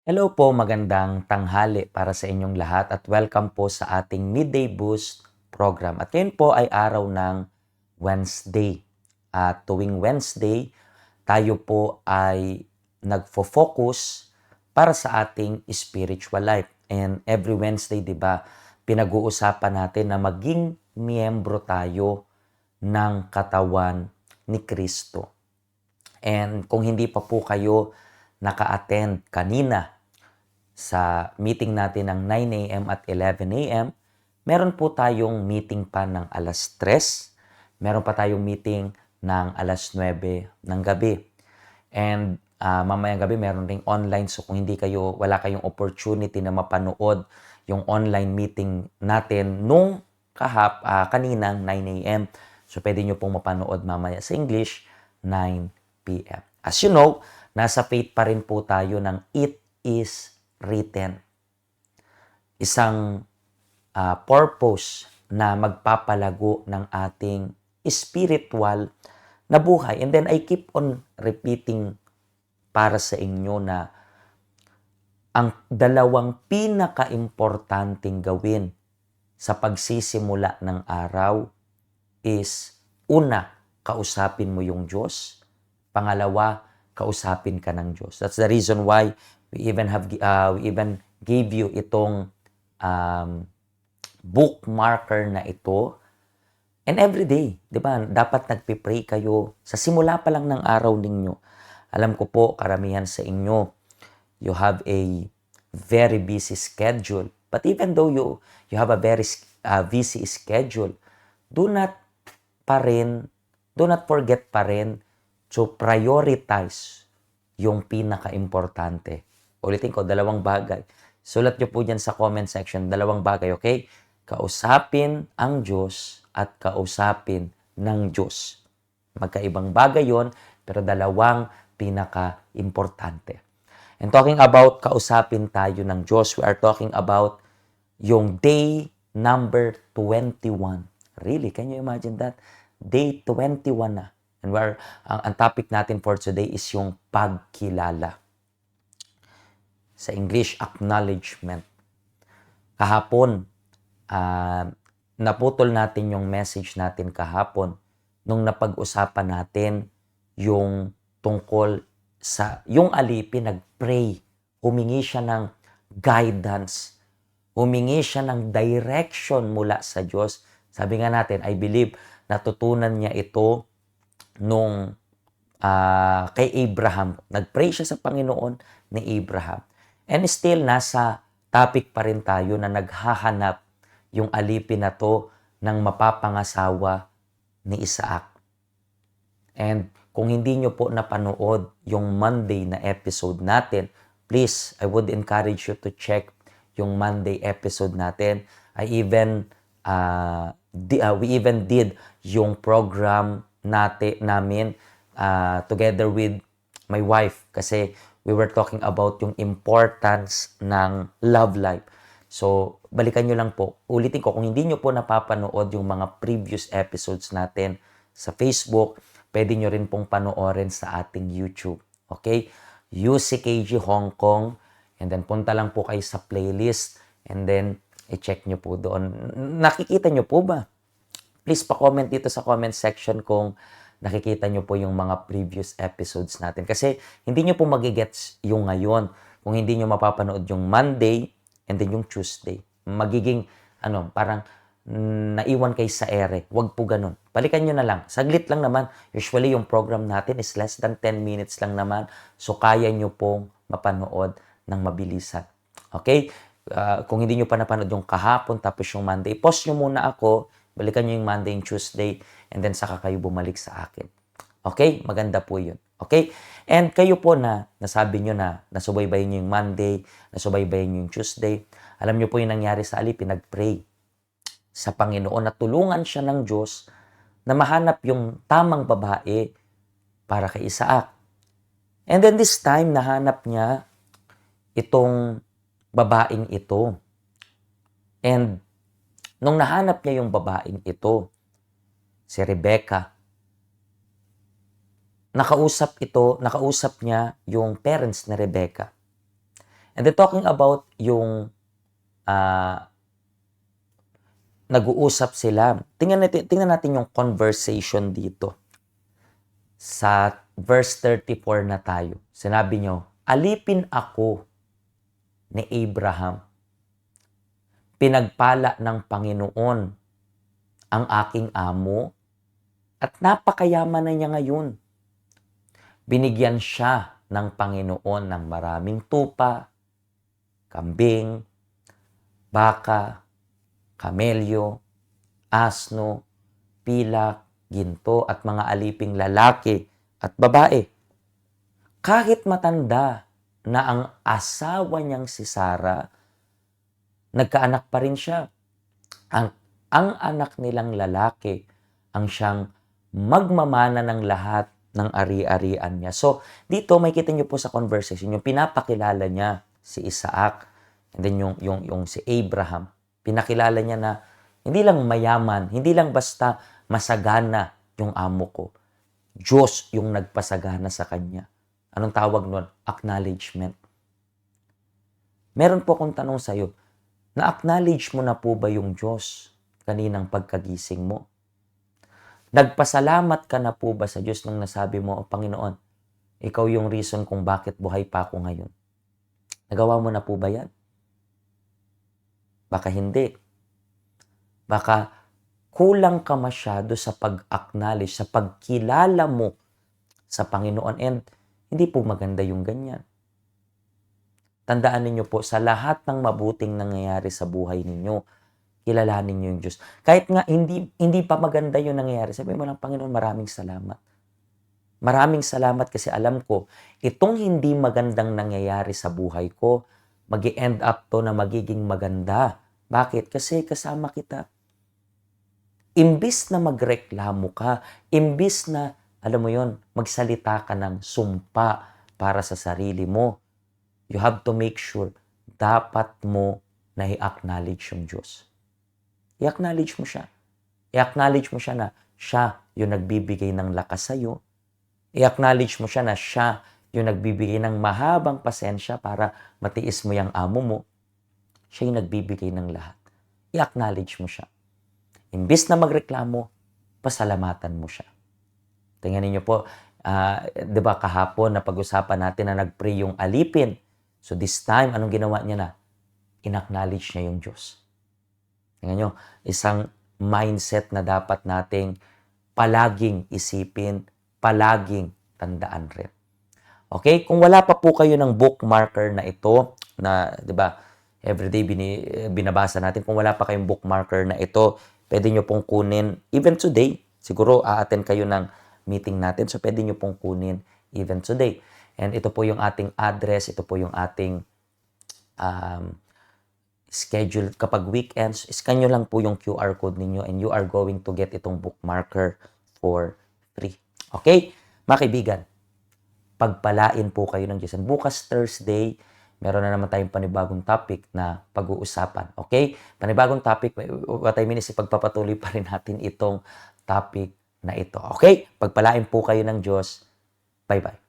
Hello po, magandang tanghali para sa inyong lahat at welcome po sa ating Midday Boost program. At ngayon po ay araw ng Wednesday. At tuwing Wednesday, tayo po ay nagfo-focus para sa ating spiritual life. And every Wednesday, di ba, pinag-uusapan natin na maging miyembro tayo ng katawan ni Kristo. And kung hindi pa po kayo naka-attend kanina sa meeting natin ng 9 a.m. at 11 a.m., meron po tayong meeting pa ng alas 3, meron pa tayong meeting ng alas 9 ng gabi. And mamayang gabi meron ring online, so kung wala kayong opportunity na mapanood yung online meeting natin nung kaninang 9 a.m., so pwede nyo pong mapanood mamaya sa English, 9 p.m. As you know, nasa faith pa rin po tayo ng It is written. Isang purpose na magpapalago ng ating spiritual na buhay. And then I keep on repeating para sa inyo na ang dalawang pinaka-importanting gawin sa pagsisimula ng araw is una, kausapin mo yung Diyos. Pangalawa, kausapin ka ng Diyos. That's the reason why we even gave you itong bookmarker na ito. And every day, di ba, dapat nagpipray kayo sa simula pa lang ng araw ninyo. Alam ko po, karamihan sa inyo, you have a very busy schedule. But even though you have a very busy schedule, do not forget pa rin to prioritize yung pinaka-importante. Ulitin ko, dalawang bagay. Sulat nyo po dyan sa comment section, dalawang bagay, okay? Kausapin ang Diyos at kausapin ng Diyos. Magkaibang bagay yon, pero dalawang pinaka-importante. And talking about kausapin tayo ng Diyos, we are talking about yung day number 21. Really, can you imagine that? Day 21 na. And ang topic natin for today is yung pagkilala. Sa English, acknowledgement. Kahapon, naputol natin yung message natin kahapon nung napag-usapan natin yung tungkol sa yung alipin nag-pray, humingi siya ng guidance, humingi siya ng direction mula sa Diyos. Sabi nga natin, I believe natutunan niya ito nung kay Abraham. Nag-pray siya sa Panginoon ni Abraham. And still, nasa topic pa rin tayo na naghahanap yung alipin na to ng mapapangasawa ni Isaac. And kung hindi nyo po napanood yung Monday na episode natin, please, I would encourage you to check yung Monday episode natin. We even did yung program namin together with my wife kasi we were talking about yung importance ng love life. So, balikan nyo lang po. Ulitin ko, kung hindi nyo po napapanood yung mga previous episodes natin sa Facebook, pwede nyo rin pong panoorin sa ating YouTube. Okay? UCKG Hong Kong. And then, punta lang po kayo sa playlist. And then, i-check nyo po doon. Nakikita nyo po ba? Please pa-comment dito sa comment section kung nakikita nyo po yung mga previous episodes natin. Kasi hindi nyo po magigets yung ngayon kung hindi nyo mapapanood yung Monday and then yung Tuesday. Magiging, parang naiwan kayo sa ere. Huwag po ganun. Balikan nyo na lang. Saglit lang naman. Usually yung program natin is less than 10 minutes lang naman. So kaya nyo pong mapanood ng mabilisan. Okay? Kung hindi nyo pa napanood yung kahapon tapos yung Monday, pause nyo muna ako. Balikan nyo yung Monday and Tuesday and then saka kayo bumalik sa akin. Okay? Maganda po yun. Okay? And kayo po na nasabi nyo na nasubaybayin nyo yung Monday, nasubaybayin nyo yung Tuesday, alam nyo po yung nangyari sa Ali, pinag-pray sa Panginoon na tulungan siya ng Diyos na mahanap yung tamang babae para kay Isaac. And then this time, nahanap niya itong babaeng ito. And nung nahanap niya yung babaeng ito, si Rebecca, nakausap niya yung parents ni Rebecca. And then talking about yung nag-uusap sila. Tingnan natin yung conversation dito. Sa verse 34 na tayo. Sinabi nyo, alipin ako ni Abraham. Pinagpala ng Panginoon ang aking amo at napakayaman na niya ngayon. Binigyan siya ng Panginoon ng maraming tupa, kambing, baka, kamelyo, asno, pilak, ginto at mga aliping lalaki at babae. Kahit matanda na ang asawa niyang si Sarah, nagkaanak pa rin siya. Ang anak nilang lalaki ang siyang magmamana ng lahat ng ari-arian niya. So, dito makikita niyo po sa conversation, yung pinapakilala niya si Isaac, and then yung si Abraham, pinakilala niya na hindi lang mayaman, hindi lang basta masagana yung amo ko. Diyos yung nagpasagana sa kanya. Anong tawag nun? Acknowledgement. Meron po akong tanong sa'yo, na-acknowledge mo na po ba yung Diyos kaninang pagkagising mo? Nagpasalamat ka na po ba sa Diyos nung nasabi mo, O Panginoon, ikaw yung reason kung bakit buhay pa ako ngayon? Nagawa mo na po ba yan? Baka hindi. Baka kulang ka masyado sa pag-acknowledge, sa pagkilala mo sa Panginoon. And hindi po maganda yung ganyan. Tandaan ninyo po, sa lahat ng mabuting nangyayari sa buhay ninyo, kilalanin niyo yung Diyos. Kahit nga hindi pa maganda yung nangyayari, sabihin mo lang, Panginoon, maraming salamat. Maraming salamat kasi alam ko, itong hindi magandang nangyayari sa buhay ko, mag-i-end up to na magiging maganda. Bakit? Kasi kasama kita. Imbis na magreklamo ka, imbis na, alam mo yon, magsalita ka ng sumpa para sa sarili mo, you have to make sure, dapat mo na i-acknowledge yung Diyos. I-acknowledge mo siya. I-acknowledge mo siya na siya yung nagbibigay ng lakas sa'yo. I-acknowledge mo siya na siya yung nagbibigay ng mahabang pasensya para matiis mo yung amo mo. Siya yung nagbibigay ng lahat. I-acknowledge mo siya. Imbis na magreklamo, pasalamatan mo siya. Tingnan niyo po, di ba kahapon na pag-usapan natin na nag-pray yung alipin. So this time, anong ginawa niya na? In-acknowledge niya yung Diyos. Tingnan niyo, isang mindset na dapat nating palaging isipin, palaging tandaan rin. Okay? Kung wala pa po kayo ng bookmarker na ito, na, di ba, everyday binabasa natin, kung wala pa kayong bookmarker na ito, pwede nyo pong kunin, even today, siguro a-attend kayo ng meeting natin, so pwede nyo pong kunin even today. And ito po yung ating address, ito po yung ating schedule. Kapag weekends, scan nyo lang po yung QR code ninyo and you are going to get itong bookmarker for free. Okay? Mga kaibigan, pagpalain po kayo ng Diyos. And bukas Thursday, meron na naman tayong panibagong topic na pag-uusapan. Okay? Panibagong topic, what I mean is ipagpapatuloy pa rin natin itong topic na ito. Okay? Pagpalain po kayo ng Diyos. Bye-bye.